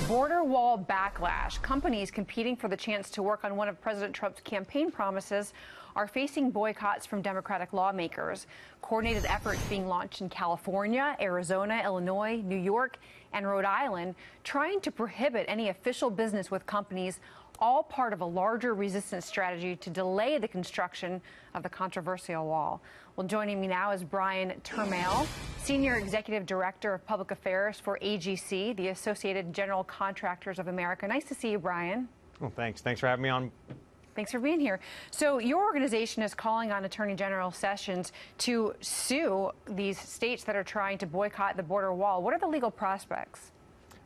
Border wall backlash. Companies competing for the chance to work on one of President Trump's campaign promises are facing boycotts from Democratic lawmakers. Coordinated efforts being launched in California, Arizona, Illinois, New York, and Rhode Island, trying to prohibit any official business with companies, all part of a larger resistance strategy to delay the construction of the controversial wall. Well, joining me now is Brian Turmail, Senior Executive Director of Public Affairs for AGC, the Associated General Contractors of America. Nice to see you, Brian. Well, thanks. Thanks for having me on. Thanks for being here. So your organization is calling on Attorney General Sessions to sue these states that are trying to boycott the border wall. What are the legal prospects?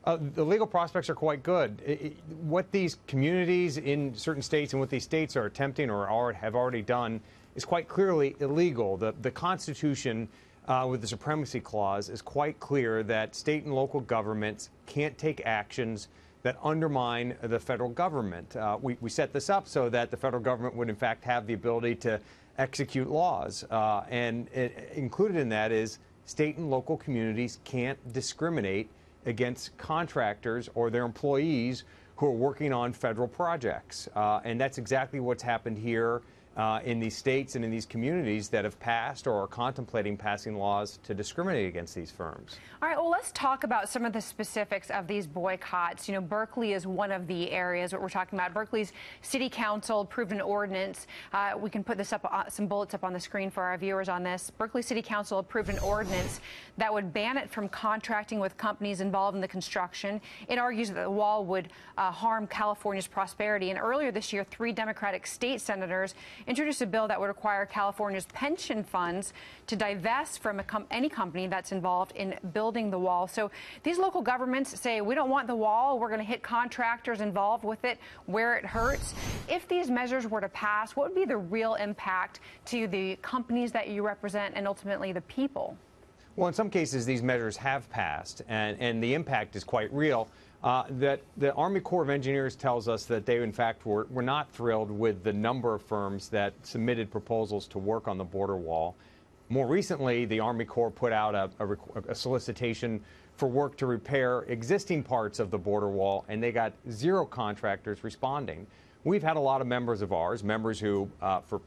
The legal prospects are quite good. What these communities in certain states and what these states are attempting or have already done is quite clearly illegal. The Constitution with the Supremacy Clause is quite clear that state and local governments can't take actions that undermine the federal government. We set this up so that the federal government would in fact have the ability to execute laws. And included in that is state and local communities can't discriminate against contractors or their employees who are working on federal projects. And that's exactly what's happened here in these states and in these communities that have passed or are contemplating passing laws to discriminate against these firms. All right, well, let's talk about some of the specifics of these boycotts. You know, Berkeley is one of the areas that we're talking about. Berkeley's City Council approved an ordinance. We can put this up, some bullets up on the screen for our viewers on this. Berkeley City Council approved an ordinance that would ban it from contracting with companies involved in the construction. It argues that the wall would harm California's prosperity. And earlier this year, 3 Democratic state senators introduced a bill that would require California's pension funds to divest from any company that's involved in building the wall. So these local governments say, we don't want the wall. We're going to hit contractors involved with it where it hurts. If these measures were to pass, what would be the real impact to the companies that you represent and ultimately the people? Well, in some cases, these measures have passed, and the impact is quite real. That the Army Corps of Engineers tells us that they, in fact, were not thrilled with the number of firms that submitted proposals to work on the border wall. More recently, the Army Corps put out a solicitation for work to repair existing parts of the border wall, and they got 0 contractors responding. We've had a lot of members of ours, members who, for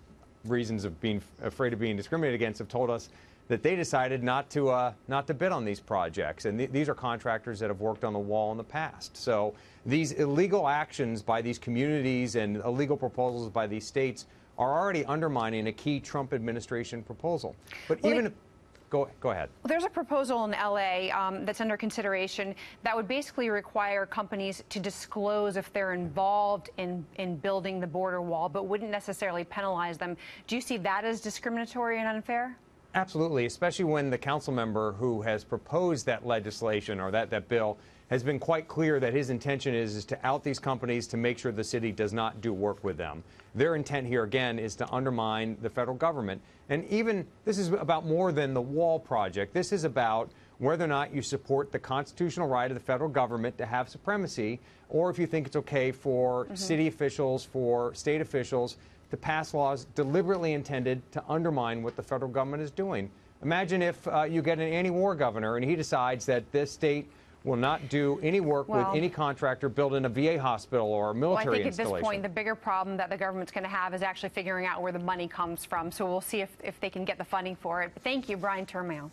reasons of being afraid of being discriminated against, have told us that they decided not to bid on these projects. And these are contractors that have worked on the wall in the past. So these illegal actions by these communities and illegal proposals by these states are already undermining a key Trump administration proposal. But well, Go ahead. Well, there's a proposal in L.A. That's under consideration that would basically require companies to disclose if they're involved in building the border wall, but wouldn't necessarily penalize them. Do you see that as discriminatory and unfair? Absolutely, especially when the council member who has proposed that legislation or that bill has been quite clear that his intention is to out these companies to make sure the city does not do work with them. Their intent here, again, is to undermine the federal government. And even this is about more than the wall project. This is about whether or not you support the constitutional right of the federal government to have supremacy, or if you think it's okay for city officials, for state officials, to pass laws deliberately intended to undermine what the federal government is doing. Imagine if you get an anti-war governor and he decides that this state will not do any work with any contractor building a VA hospital or a military installation. I think at this point, the bigger problem that the government's going to have is actually figuring out where the money comes from. So we'll see if they can get the funding for it. But thank you, Brian Turmail.